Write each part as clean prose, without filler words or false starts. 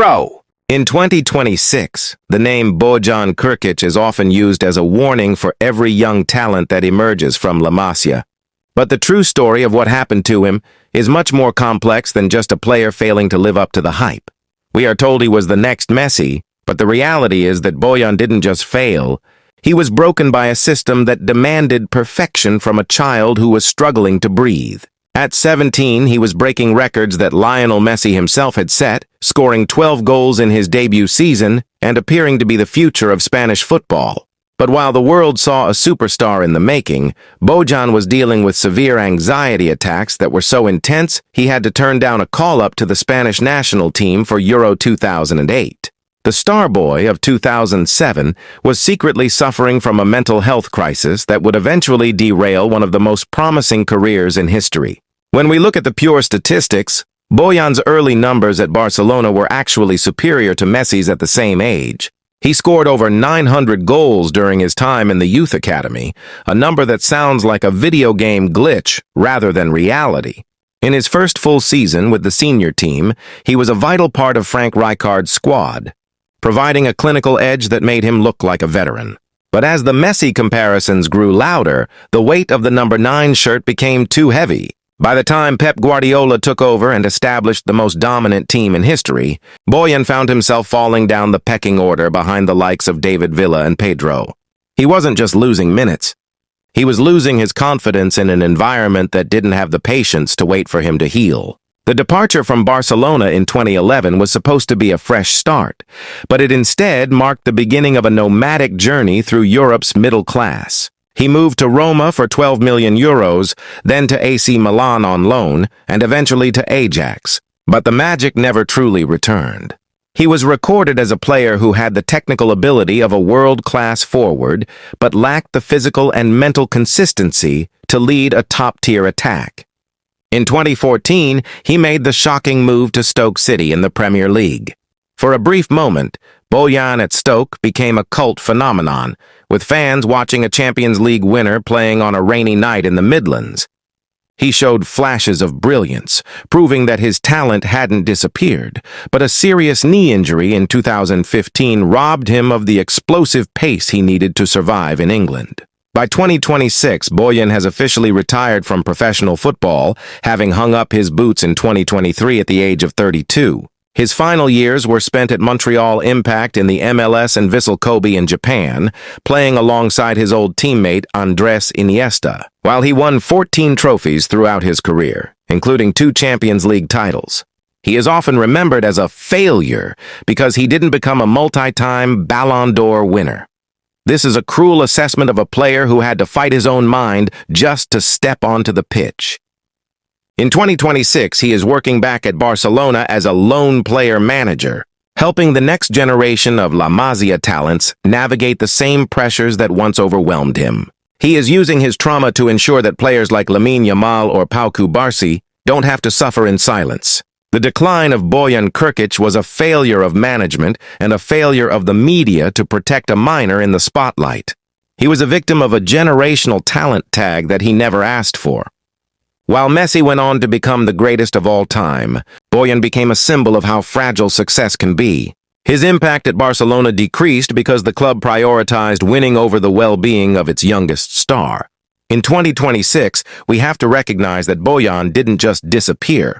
Bro! In 2026, the name Bojan Krkić is often used as a warning for every young talent that emerges from La Masia. But the true story of what happened to him is much more complex than just a player failing to live up to the hype. We are told he was the next Messi, but the reality is that Bojan didn't just fail. He was broken by a system that demanded perfection from a child who was struggling to breathe. At 17, he was breaking records that Lionel Messi himself had set, scoring 12 goals in his debut season and appearing to be the future of Spanish football. But while the world saw a superstar in the making, Bojan was dealing with severe anxiety attacks that were so intense he had to turn down a call-up to the Spanish national team for Euro 2008. The star boy of 2007 was secretly suffering from a mental health crisis that would eventually derail one of the most promising careers in history. When we look at the pure statistics, Bojan's early numbers at Barcelona were actually superior to Messi's at the same age. He scored over 900 goals during his time in the youth academy, a number that sounds like a video game glitch rather than reality. In his first full season with the senior team, he was a vital part of Frank Rijkaard's squad, providing a clinical edge that made him look like a veteran. But as the Messi comparisons grew louder, the weight of the number 9 shirt became too heavy. By the time Pep Guardiola took over and established the most dominant team in history, Bojan found himself falling down the pecking order behind the likes of David Villa and Pedro. He wasn't just losing minutes. He was losing his confidence in an environment that didn't have the patience to wait for him to heal. The departure from Barcelona in 2011 was supposed to be a fresh start, but it instead marked the beginning of a nomadic journey through Europe's middle class. He moved to Roma for 12 million euros, then to AC Milan on loan, and eventually to Ajax. But the magic never truly returned. He was recorded as a player who had the technical ability of a world-class forward, but lacked the physical and mental consistency to lead a top-tier attack. In 2014, he made the shocking move to Stoke City in the Premier League. For a brief moment, Bojan at Stoke became a cult phenomenon, with fans watching a Champions League winner playing on a rainy night in the Midlands. He showed flashes of brilliance, proving that his talent hadn't disappeared, but a serious knee injury in 2015 robbed him of the explosive pace he needed to survive in England. By 2026, Bojan has officially retired from professional football, having hung up his boots in 2023 at the age of 32. His final years were spent at Montreal Impact in the MLS and Vissel Kobe in Japan, playing alongside his old teammate Andres Iniesta, while he won 14 trophies throughout his career, including 2 Champions League titles. He is often remembered as a failure because he didn't become a multi-time Ballon d'Or winner. This is a cruel assessment of a player who had to fight his own mind just to step onto the pitch. In 2026, he is working back at Barcelona as a lone player manager, helping the next generation of La Masia talents navigate the same pressures that once overwhelmed him. He is using his trauma to ensure that players like Lamine Yamal or Pau Cubarsí don't have to suffer in silence. The decline of Bojan Krkić was a failure of management and a failure of the media to protect a minor in the spotlight. He was a victim of a generational talent tag that he never asked for. While Messi went on to become the greatest of all time, Bojan became a symbol of how fragile success can be. His impact at Barcelona decreased because the club prioritized winning over the well-being of its youngest star. In 2026, we have to recognize that Bojan didn't just disappear.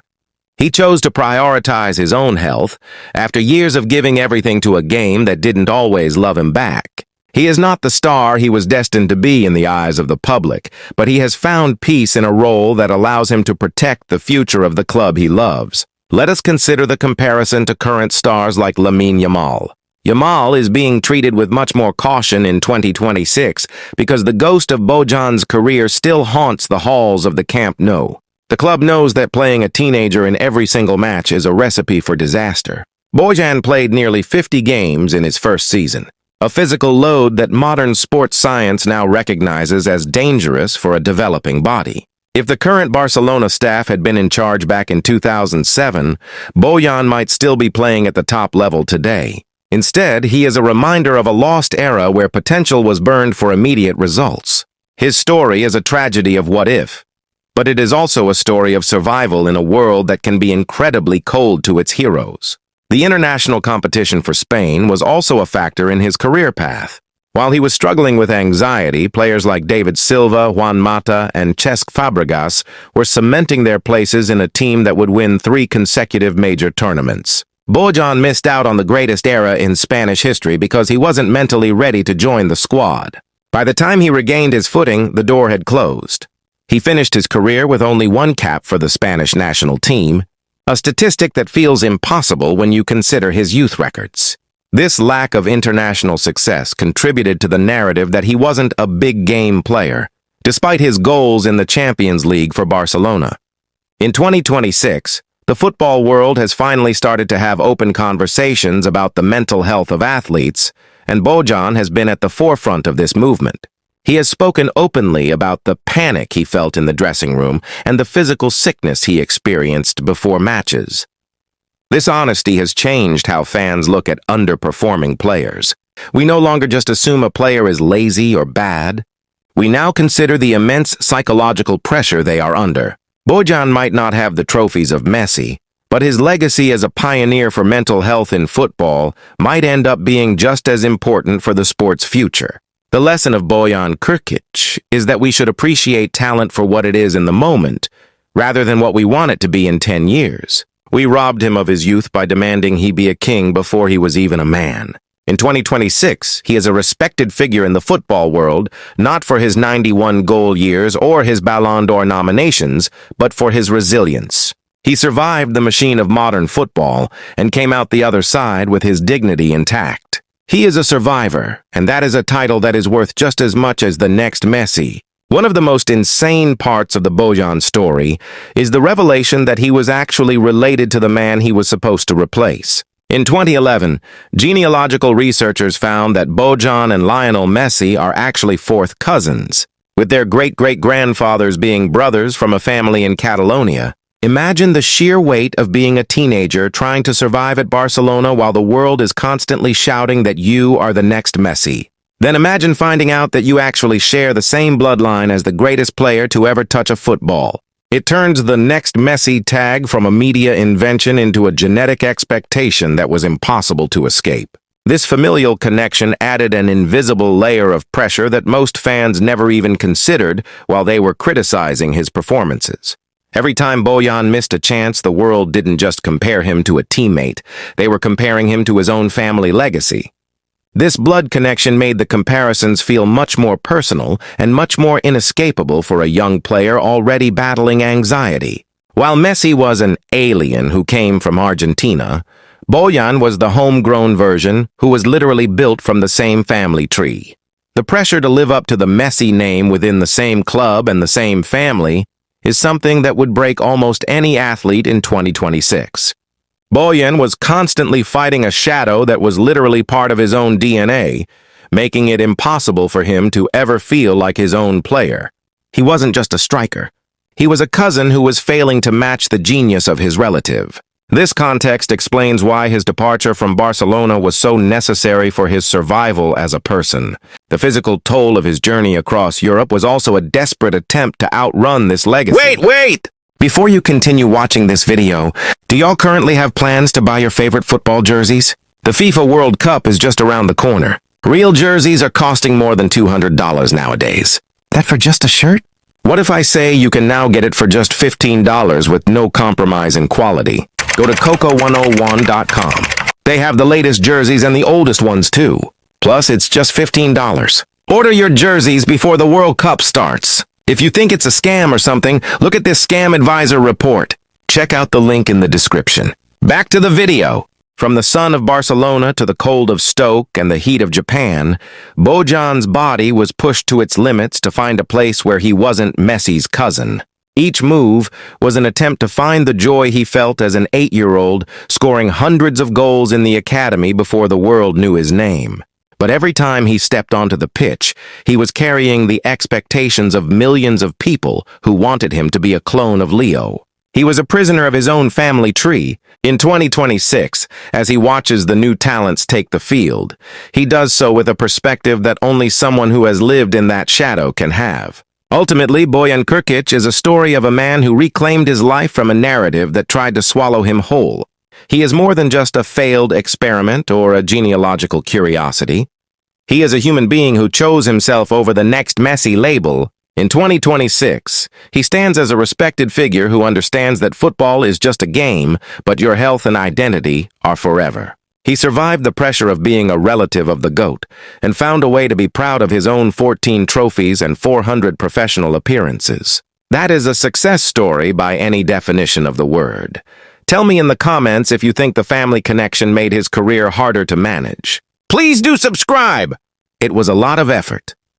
He chose to prioritize his own health after years of giving everything to a game that didn't always love him back. He is not the star he was destined to be in the eyes of the public, but he has found peace in a role that allows him to protect the future of the club he loves. Let us consider the comparison to current stars like Lamine Yamal. Yamal is being treated with much more caution in 2026 because the ghost of Bojan's career still haunts the halls of the Camp Nou. The club knows that playing a teenager in every single match is a recipe for disaster. Bojan played nearly 50 games in his first season, a physical load that modern sports science now recognizes as dangerous for a developing body. If the current Barcelona staff had been in charge back in 2007, Bojan might still be playing at the top level today. Instead, he is a reminder of a lost era where potential was burned for immediate results. His story is a tragedy of what if, but it is also a story of survival in a world that can be incredibly cold to its heroes. The international competition for Spain was also a factor in his career path. While he was struggling with anxiety, players like David Silva, Juan Mata, and Cesc Fabregas were cementing their places in a team that would win 3 consecutive major tournaments. Bojan missed out on the greatest era in Spanish history because he wasn't mentally ready to join the squad. By the time he regained his footing, the door had closed. He finished his career with only 1 cap for the Spanish national team, a statistic that feels impossible when you consider his youth records. This lack of international success contributed to the narrative that he wasn't a big-game player, despite his goals in the Champions League for Barcelona. In 2026, the football world has finally started to have open conversations about the mental health of athletes, and Bojan has been at the forefront of this movement. He has spoken openly about the panic he felt in the dressing room and the physical sickness he experienced before matches. This honesty has changed how fans look at underperforming players. We no longer just assume a player is lazy or bad. We now consider the immense psychological pressure they are under. Bojan might not have the trophies of Messi, but his legacy as a pioneer for mental health in football might end up being just as important for the sport's future. The lesson of Bojan Krkić is that we should appreciate talent for what it is in the moment, rather than what we want it to be in 10 years. We robbed him of his youth by demanding he be a king before he was even a man. In 2026, he is a respected figure in the football world, not for his 91 goal years or his Ballon d'Or nominations, but for his resilience. He survived the machine of modern football and came out the other side with his dignity intact. He is a survivor, and that is a title that is worth just as much as the next Messi. One of the most insane parts of the Bojan story is the revelation that he was actually related to the man he was supposed to replace. In 2011, genealogical researchers found that Bojan and Lionel Messi are actually 4th cousins, with their great-great-grandfathers being brothers from a family in Catalonia. Imagine the sheer weight of being a teenager trying to survive at Barcelona while the world is constantly shouting that you are the next Messi. Then imagine finding out that you actually share the same bloodline as the greatest player to ever touch a football. It turns the next Messi tag from a media invention into a genetic expectation that was impossible to escape. This familial connection added an invisible layer of pressure that most fans never even considered while they were criticizing his performances. Every time Bojan missed a chance, the world didn't just compare him to a teammate. They were comparing him to his own family legacy. This blood connection made the comparisons feel much more personal and much more inescapable for a young player already battling anxiety. While Messi was an alien who came from Argentina, Bojan was the homegrown version who was literally built from the same family tree. The pressure to live up to the Messi name within the same club and the same family is something that would break almost any athlete in 2026. Bojan was constantly fighting a shadow that was literally part of his own DNA, making it impossible for him to ever feel like his own player. He wasn't just a striker. He was a cousin who was failing to match the genius of his relative. This context explains why his departure from Barcelona was so necessary for his survival as a person. The physical toll of his journey across Europe was also a desperate attempt to outrun this legacy. Wait! Before you continue watching this video, do y'all currently have plans to buy your favorite football jerseys? The FIFA World Cup is just around the corner. Real jerseys are costing more than $200 nowadays. That for just a shirt? What if I say you can now get it for just $15 with no compromise in quality? Go to coco101.com. They have the latest jerseys and the oldest ones too. Plus, it's just $15. Order your jerseys before the World Cup starts. If you think it's a scam or something, look at this Scam Advisor report. Check out the link in the description. Back to the video. From the sun of Barcelona to the cold of Stoke and the heat of Japan, Bojan's body was pushed to its limits to find a place where he wasn't Messi's cousin. Each move was an attempt to find the joy he felt as an 8-year-old, scoring hundreds of goals in the academy before the world knew his name. But every time he stepped onto the pitch, he was carrying the expectations of millions of people who wanted him to be a clone of Leo. He was a prisoner of his own family tree. In 2026, as he watches the new talents take the field, he does so with a perspective that only someone who has lived in that shadow can have. Ultimately, Bojan Krkić is a story of a man who reclaimed his life from a narrative that tried to swallow him whole. He is more than just a failed experiment or a genealogical curiosity. He is a human being who chose himself over the next Messi label. In 2026, he stands as a respected figure who understands that football is just a game, but your health and identity are forever. He survived the pressure of being a relative of the GOAT and found a way to be proud of his own 14 trophies and 400 professional appearances. That is a success story by any definition of the word. Tell me in the comments if you think the family connection made his career harder to manage. Please do subscribe! It was a lot of effort.